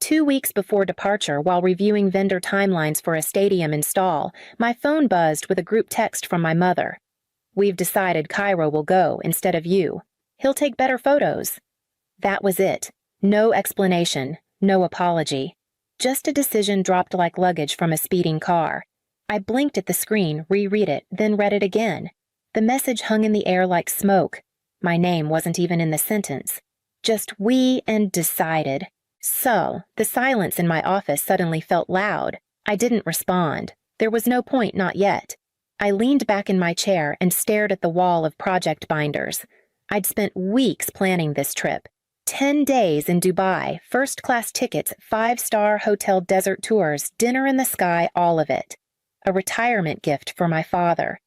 2 weeks before departure, while reviewing vendor timelines for a stadium install, my phone buzzed with a group text from my mother. "We've decided Cairo will go instead of you. He'll take better photos." That was it. No explanation, no apology. Just a decision dropped like luggage from a speeding car. I blinked at the screen, reread it, then read it again. The message hung in the air like smoke. My name wasn't even in the sentence. Just "we" and "decided." So, the silence in my office suddenly felt loud. I didn't respond. There was no point, not yet. I leaned back in my chair and stared at the wall of project binders. I'd spent weeks planning this trip. 10 days in Dubai, first-class tickets, 5-star hotel desert tours, dinner in the sky, all of it. A retirement gift for my father.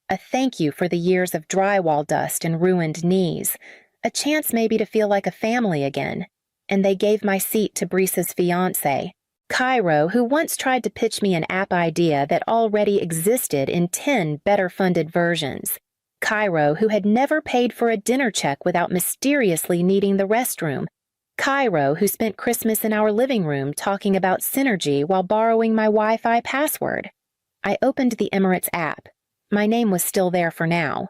A thank you for the years of drywall dust and ruined knees. A chance maybe to feel like a family again. And they gave my seat to Brisa's fiancé, Cairo, who once tried to pitch me an app idea that already existed in 10 better-funded versions. Cairo, who had never paid for a dinner check without mysteriously needing the restroom. Cairo, who spent Christmas in our living room talking about synergy while borrowing my Wi-Fi password. I opened the Emirates app. My name was still there for now.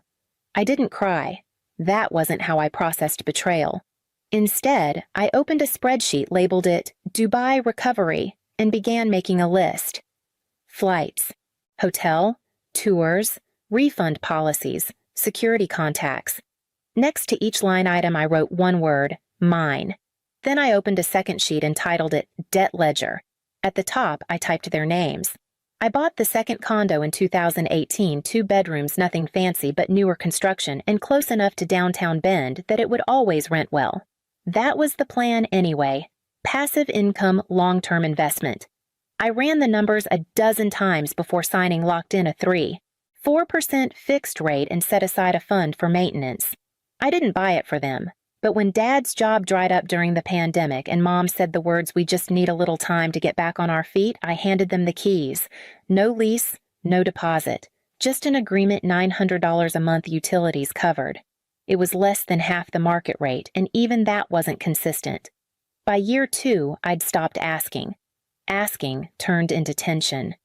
I didn't cry. That wasn't how I processed betrayal. Instead, I opened a spreadsheet, labeled it Dubai Recovery, and began making a list. Flights, hotel, tours, refund policies, security contacts. Next to each line item, I wrote one word, mine. Then I opened a second sheet and titled it Debt Ledger. At the top, I typed their names. I bought the second condo in 2018, 2 bedrooms, nothing fancy but newer construction and close enough to downtown Bend that it would always rent well. That was the plan anyway. Passive income, long-term investment. I ran the numbers a dozen times before signing locked in a 4% fixed rate and set aside a fund for maintenance. I didn't buy it for them, but when Dad's job dried up during the pandemic and Mom said the words, "We just need a little time to get back on our feet," I handed them the keys. No lease, no deposit. Just an agreement, $900 a month, utilities covered. It was less than half the market rate, and even that wasn't consistent. By year 2, I'd stopped asking. Asking turned into tension.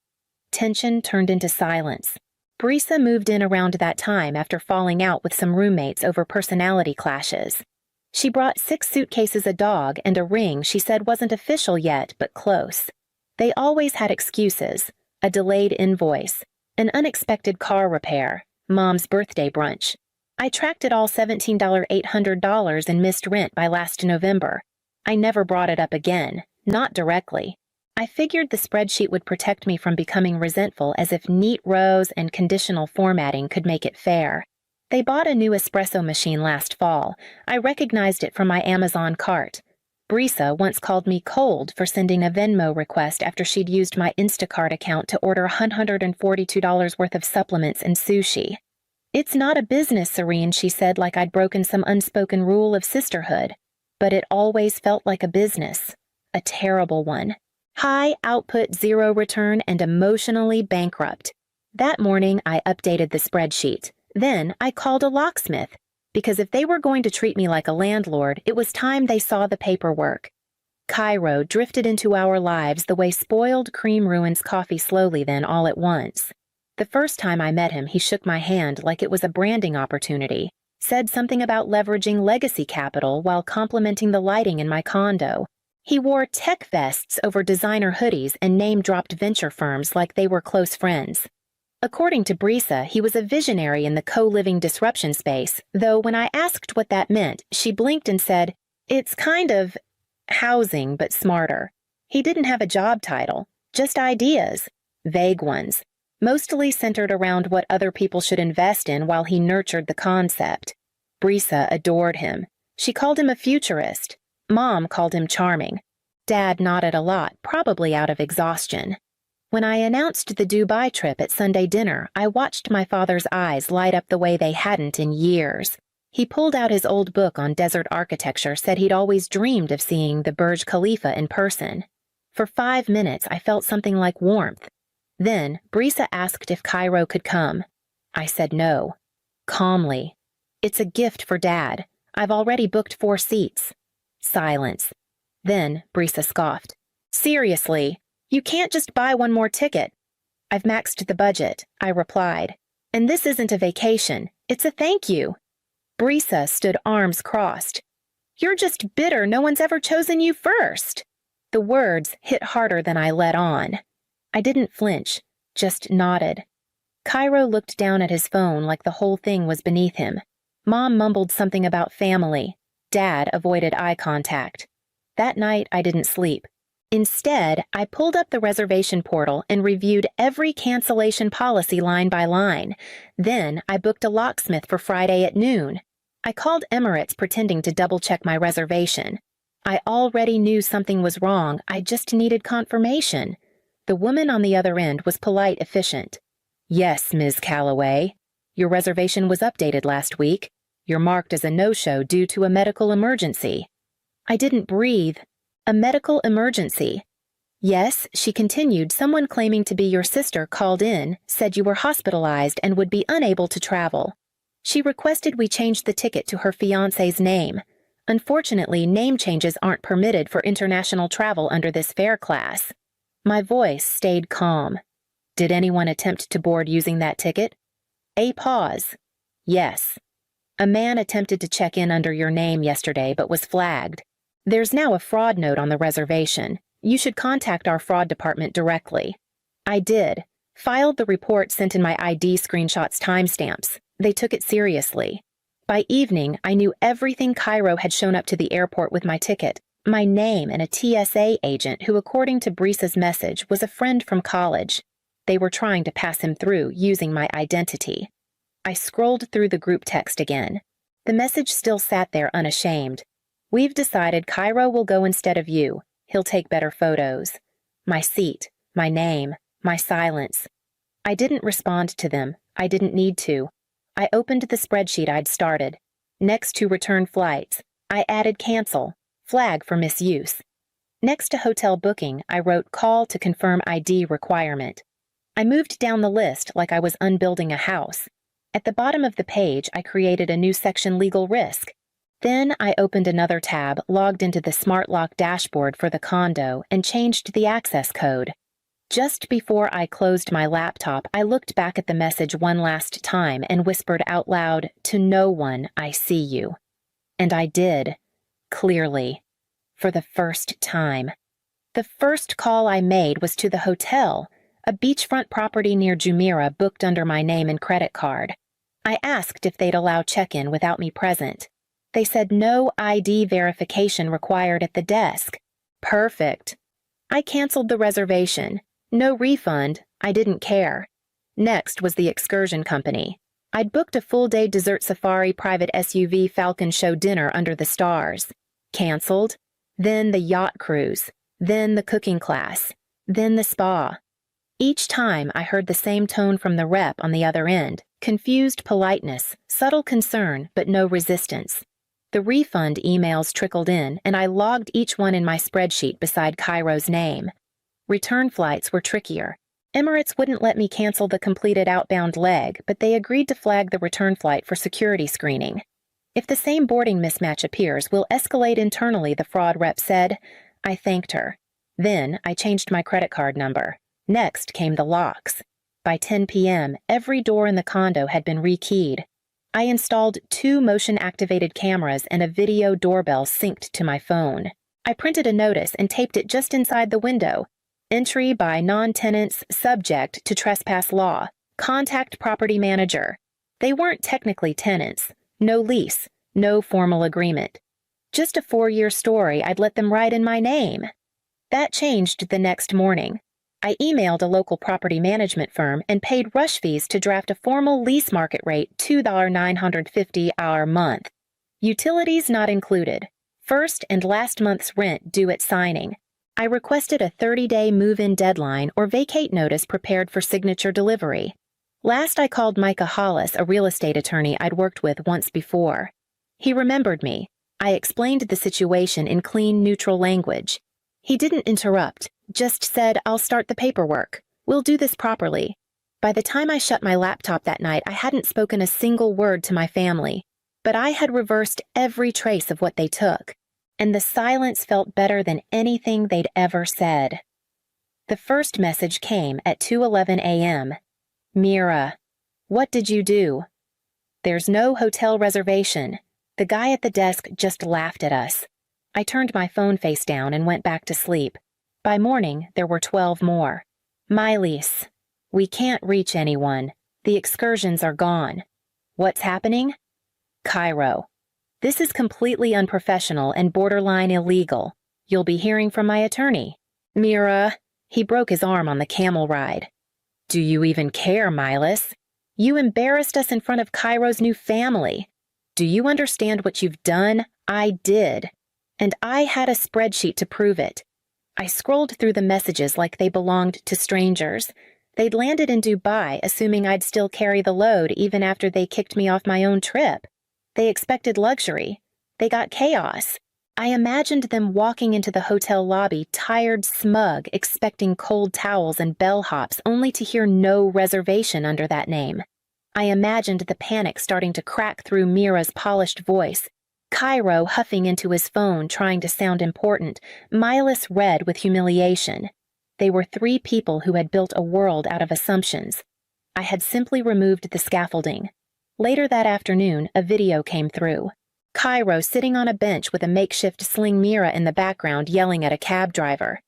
Tension turned into silence. Brisa moved in around that time after falling out with some roommates over personality clashes. She brought 6 suitcases, a dog, and a ring she said wasn't official yet, but close. They always had excuses: a delayed invoice, an unexpected car repair, Mom's birthday brunch. I tracked it all, $17,800 in missed rent by last November. I never brought it up again, not directly. I figured the spreadsheet would protect me from becoming resentful, as if neat rows and conditional formatting could make it fair. They bought a new espresso machine last fall. I recognized it from my Amazon cart. Brisa once called me cold for sending a Venmo request after she'd used my Instacart account to order $142 worth of supplements and sushi. "It's not a business, Serene," she said, like I'd broken some unspoken rule of sisterhood. But it always felt like a business. A terrible one. High output, zero return, and emotionally bankrupt. That morning, I updated the spreadsheet. Then I called a locksmith, because if they were going to treat me like a landlord, it was time they saw the paperwork. Cairo drifted into our lives the way spoiled cream ruins coffee slowly, then all at once. The first time I met him, he shook my hand like it was a branding opportunity, said something about leveraging legacy capital while complimenting the lighting in my condo. He wore tech vests over designer hoodies and name-dropped venture firms like they were close friends. According to Brisa, he was a visionary in the co-living disruption space, though when I asked what that meant, she blinked and said, "It's kind of housing, but smarter." He didn't have a job title, just ideas, vague ones, mostly centered around what other people should invest in while he nurtured the concept. Brisa adored him. She called him a futurist. Mom called him charming. Dad nodded a lot, probably out of exhaustion. When I announced the Dubai trip at Sunday dinner, I watched my father's eyes light up the way they hadn't in years. He pulled out his old book on desert architecture, said he'd always dreamed of seeing the Burj Khalifa in person. For 5 minutes, I felt something like warmth. Then, Brisa asked if Cairo could come. I said no. Calmly. "It's a gift for Dad. I've already booked 4 seats." Silence. Then, Brisa scoffed. Seriously, you can't just buy one more ticket. I've maxed the budget, I replied. And this isn't a vacation, it's a thank you. Brisa stood arms crossed. You're just bitter no one's ever chosen you first. The words hit harder than I let on. I didn't flinch, just nodded. Cairo looked down at his phone like the whole thing was beneath him. Mom mumbled something about family. Dad avoided eye contact. That night, I didn't sleep. Instead, I pulled up the reservation portal and reviewed every cancellation policy line by line. Then, I booked a locksmith for Friday at noon. I called Emirates pretending to double-check my reservation. I already knew something was wrong, I just needed confirmation. The woman on the other end was polite, efficient. Yes, Ms. Calloway. Your reservation was updated last week. You're marked as a no-show due to a medical emergency. I didn't breathe. A medical emergency. Yes, she continued, someone claiming to be your sister called in, said you were hospitalized and would be unable to travel. She requested we change the ticket to her fiancé's name. Unfortunately, name changes aren't permitted for international travel under this fare class. My voice stayed calm. Did anyone attempt to board using that ticket? A pause. Yes. A man attempted to check in under your name yesterday but was flagged. There's now a fraud note on the reservation. You should contact our fraud department directly. I did. Filed the report, sent in my ID screenshots timestamps. They took it seriously. By evening, I knew everything. Cairo had shown up to the airport with my ticket, my name, and a TSA agent who, according to Brisa's message, was a friend from college. They were trying to pass him through using my identity. I scrolled through the group text again. The message still sat there unashamed. We've decided Cairo will go instead of you. He'll take better photos. My seat, my name, my silence. I didn't respond to them. I didn't need to. I opened the spreadsheet I'd started. Next to return flights, I added cancel, flag for misuse. Next to hotel booking, I wrote call to confirm ID requirement. I moved down the list like I was unbuilding a house. At the bottom of the page, I created a new section, legal risk. Then I opened another tab, logged into the smart lock dashboard for the condo, and changed the access code. Just before I closed my laptop, I looked back at the message one last time and whispered out loud, to no one, I see you. And I did. Clearly. For the first time. The first call I made was to the hotel, a beachfront property near Jumeirah booked under my name and credit card. I asked if they'd allow check-in without me present. They said no ID verification required at the desk. Perfect. I canceled the reservation. No refund. I didn't care. Next was the excursion company. I'd booked a full-day dessert safari private SUV Falcon Show dinner under the stars. Canceled. Then the yacht cruise. Then the cooking class. Then the spa. Each time I heard the same tone from the rep on the other end. Confused politeness, subtle concern, but no resistance. The refund emails trickled in, and I logged each one in my spreadsheet beside Cairo's name. Return flights were trickier. Emirates wouldn't let me cancel the completed outbound leg, but they agreed to flag the return flight for security screening. If the same boarding mismatch appears, we'll escalate internally, the fraud rep said. I thanked her. Then I changed my credit card number. Next came the locks. By 10 p.m., every door in the condo had been rekeyed. I installed 2 motion-activated cameras and a video doorbell synced to my phone. I printed a notice and taped it just inside the window. Entry by non-tenants subject to trespass law. Contact property manager. They weren't technically tenants. No lease. No formal agreement. Just a 4-year story I'd let them write in my name. That changed the next morning. I emailed a local property management firm and paid rush fees to draft a formal lease market rate $2,950 a month. Utilities not included. First and last month's rent due at signing. I requested a 30-day move-in deadline or vacate notice prepared for signature delivery. Last I called Micah Hollis, a real estate attorney I'd worked with once before. He remembered me. I explained the situation in clean, neutral language. He didn't interrupt, just said, I'll start the paperwork. We'll do this properly. By the time I shut my laptop that night, I hadn't spoken a single word to my family. But I had reversed every trace of what they took. and the silence felt better than anything they'd ever said. The first message came at 2:11 a.m. Mira, what did you do? There's no hotel reservation. The guy at the desk just laughed at us. I turned my phone face down and went back to sleep. By morning, there were 12 more. Miley's. We can't reach anyone. The excursions are gone. What's happening? Cairo. This is completely unprofessional and borderline illegal. You'll be hearing from my attorney. Mira. He broke his arm on the camel ride. Do you even care, Miles? You embarrassed us in front of Cairo's new family. Do you understand what you've done? I did. And I had a spreadsheet to prove it. I scrolled through the messages like they belonged to strangers. They'd landed in Dubai, assuming I'd still carry the load even after they kicked me off my own trip. They expected luxury. They got chaos. I imagined them walking into the hotel lobby, tired, smug, expecting cold towels and bellhops, only to hear no reservation under that name. I imagined the panic starting to crack through Mira's polished voice. Cairo huffing into his phone, trying to sound important, Miles red with humiliation. They were three people who had built a world out of assumptions. I had simply removed the scaffolding. Later that afternoon, a video came through. Cairo sitting on a bench with a makeshift sling Mira in the background yelling at a cab driver.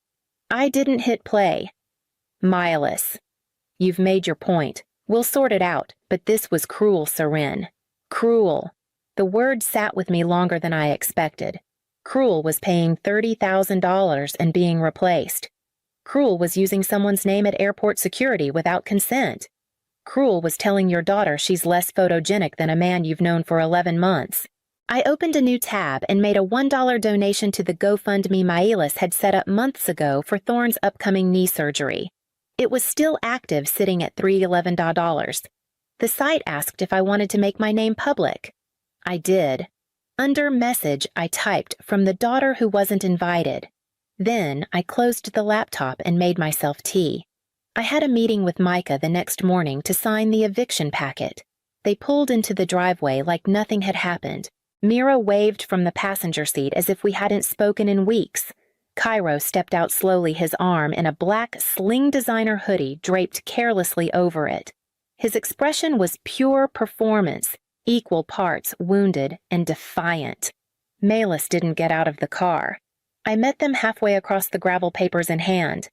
I didn't hit play. Miles. You've made your point. We'll sort it out, but this was cruel, Seren. Cruel. The word sat with me longer than I expected. Cruel was paying $30,000 and being replaced. Cruel was using someone's name at airport security without consent. Cruel was telling your daughter she's less photogenic than a man you've known for 11 months. I opened a new tab and made a $1 donation to the GoFundMe Miles had set up months ago for Thorne's upcoming knee surgery. It was still active, sitting at $311. The site asked if I wanted to make my name public. I did. Under message, I typed, from the daughter who wasn't invited. Then, I closed the laptop and made myself tea. I had a meeting with Micah the next morning to sign the eviction packet. They pulled into the driveway like nothing had happened. Mira waved from the passenger seat as if we hadn't spoken in weeks. Cairo stepped out slowly, his arm in a black sling designer hoodie draped carelessly over it. His expression was pure performance, equal parts wounded and defiant. Miles didn't get out of the car. I met them halfway across the gravel, papers in hand.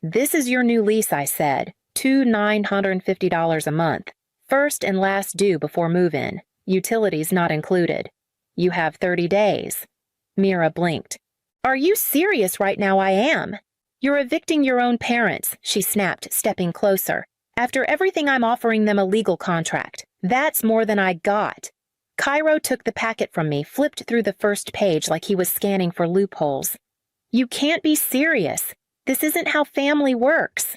This is your new lease, I said. $950 a month. First and last due before move-in. Utilities not included. You have 30 days. Mira blinked. Are you serious right now? I am. You're evicting your own parents, she snapped, stepping closer. After everything, I'm offering them a legal contract. That's more than I got. Cairo took the packet from me, flipped through the first page like he was scanning for loopholes. You can't be serious. This isn't how family works.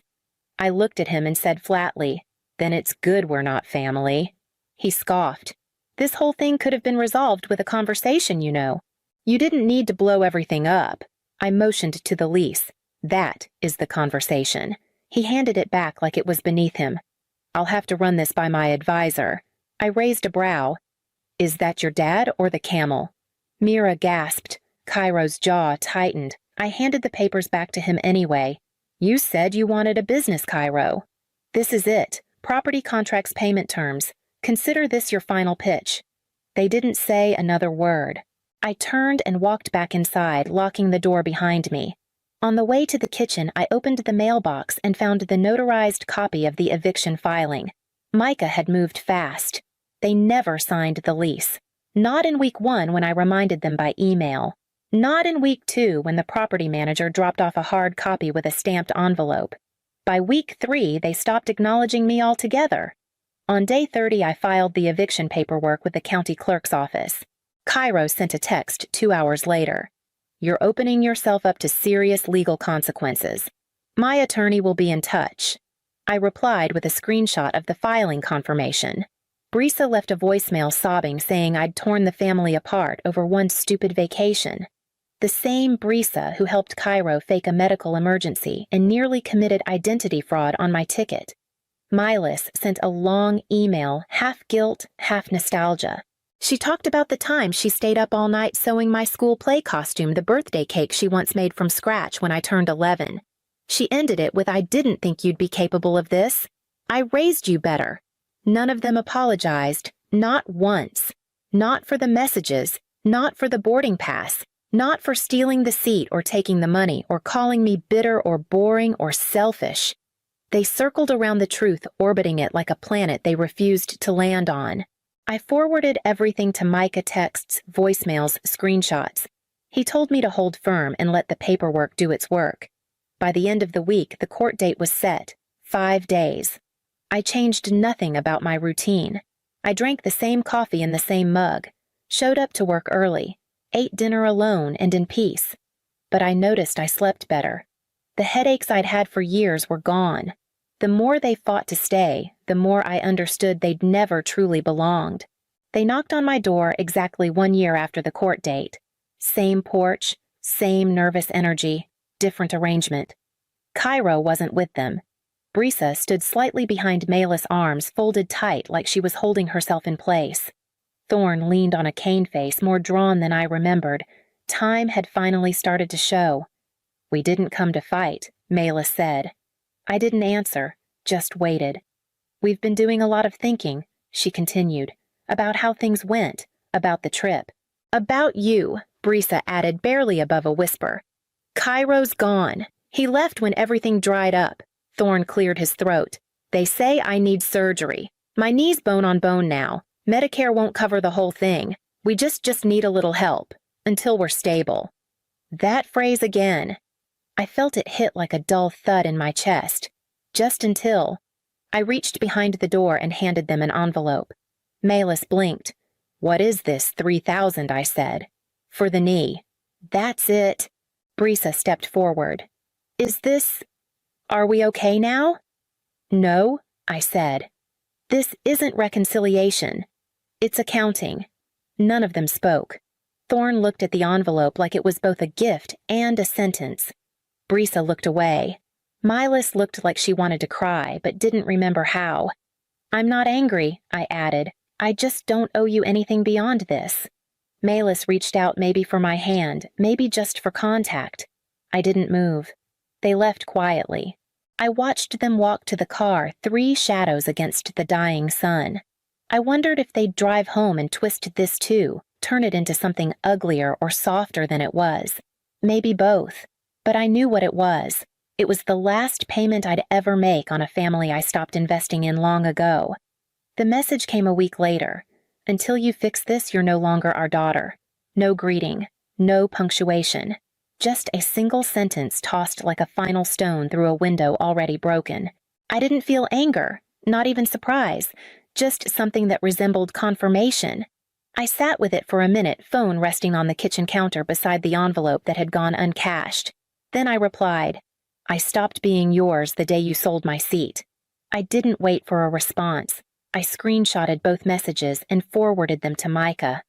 I looked at him and said flatly, Then it's good we're not family. He scoffed. This whole thing could have been resolved with a conversation, you know. You didn't need to blow everything up. I motioned to the lease. That is the conversation. He handed it back like it was beneath him. I'll have to run this by my advisor. I raised a brow. Is that your dad or the camel? Mira gasped. Cairo's jaw tightened. I handed the papers back to him anyway. You said you wanted a business, Cairo. This is it. Property contracts, payment terms. Consider this your final pitch. They didn't say another word. I turned and walked back inside, locking the door behind me. On the way to the kitchen, I opened the mailbox and found the notarized copy of the eviction filing. Micah had moved fast. They never signed the lease. Not in week 1 when I reminded them by email. Not in week 2 when the property manager dropped off a hard copy with a stamped envelope. By week 3, they stopped acknowledging me altogether. On day 30, I filed the eviction paperwork with the county clerk's office. Cairo sent a text 2 hours later. You're opening yourself up to serious legal consequences. My attorney will be in touch. I replied with a screenshot of the filing confirmation. Brisa left a voicemail sobbing, saying I'd torn the family apart over one stupid vacation. The same Brisa who helped Cairo fake a medical emergency and nearly committed identity fraud on my ticket. Miles sent a long email, half guilt, half nostalgia. She talked about the time she stayed up all night sewing my school play costume, the birthday cake she once made from scratch when I turned 11. She ended it with, "I didn't think you'd be capable of this. I raised you better." None of them apologized, not once. Not for the messages, not for the boarding pass, not for stealing the seat or taking the money or calling me bitter or boring or selfish. They circled around the truth, orbiting it like a planet they refused to land on. I forwarded everything to Micah, texts, voicemails, screenshots. He told me to hold firm and let the paperwork do its work. By the end of the week, the court date was set, 5 days. I changed nothing about my routine. I drank the same coffee in the same mug, showed up to work early, ate dinner alone and in peace. But I noticed I slept better. The headaches I'd had for years were gone. The more they fought to stay, the more I understood they'd never truly belonged. They knocked on my door exactly 1 year after the court date. Same porch, same nervous energy, different arrangement. Cairo wasn't with them. Brisa stood slightly behind Mayla's arms, folded tight like she was holding herself in place. Thorne leaned on a cane face, more drawn than I remembered. Time had finally started to show. "We didn't come to fight," Mayla said. I didn't answer, just waited. "We've been doing a lot of thinking," she continued, "about how things went, about the trip. About you," Brisa added barely above a whisper. "Cairo's gone. He left when everything dried up." Thorne cleared his throat. "They say I need surgery. My knee's bone on bone now. Medicare won't cover the whole thing. We just need a little help. Until we're stable." That phrase again. I felt it hit like a dull thud in my chest. Just until. I reached behind the door and handed them an envelope. Maylis blinked. "What is this, 3,000, I said. "For the knee." "That's it." Brisa stepped forward. "Is this... Are we okay now?" "No," I said. "This isn't reconciliation. It's accounting." None of them spoke. Thorne looked at the envelope like it was both a gift and a sentence. Brisa looked away. Mylis looked like she wanted to cry, but didn't remember how. "I'm not angry," I added. "I just don't owe you anything beyond this." Maylis reached out, maybe for my hand, maybe just for contact. I didn't move. They left quietly. I watched them walk to the car, 3 shadows against the dying sun. I wondered if they'd drive home and twist this too, turn it into something uglier or softer than it was. Maybe both. But I knew what it was. It was the last payment I'd ever make on a family I stopped investing in long ago. The message came a week later. "Until you fix this, you're no longer our daughter." No greeting, no punctuation. Just a single sentence tossed like a final stone through a window already broken. I didn't feel anger, not even surprise, just something that resembled confirmation. I sat with it for a minute, phone resting on the kitchen counter beside the envelope that had gone uncashed. Then I replied, "I stopped being yours the day you sold my seat." I didn't wait for a response. I screenshotted both messages and forwarded them to Micah.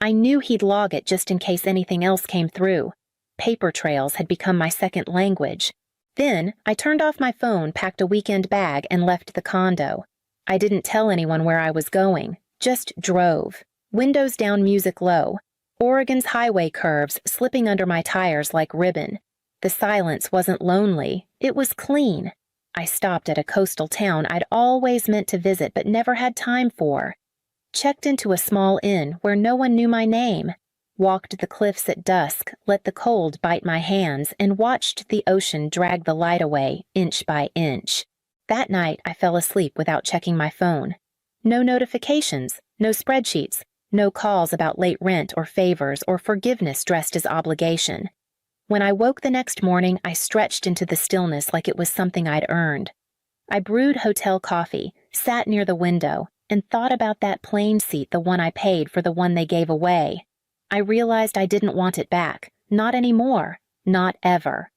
I knew he'd log it just in case anything else came through. Paper trails had become my second language. Then I turned off my phone, packed a weekend bag, and left the condo. I didn't tell anyone where I was going, just drove. Windows down, music low. Oregon's highway curves slipping under my tires like ribbon. The silence wasn't lonely, it was clean. I stopped at a coastal town I'd always meant to visit but never had time for. Checked into a small inn where no one knew my name. Walked the cliffs at dusk, let the cold bite my hands, and watched the ocean drag the light away, inch by inch. That night I fell asleep without checking my phone. No notifications, no spreadsheets, no calls about late rent or favors or forgiveness dressed as obligation. When I woke the next morning, I stretched into the stillness like it was something I'd earned. I brewed hotel coffee, sat near the window, and thought about that plane seat, the one I paid for the one they gave away. I realized I didn't want it back, not anymore, not ever.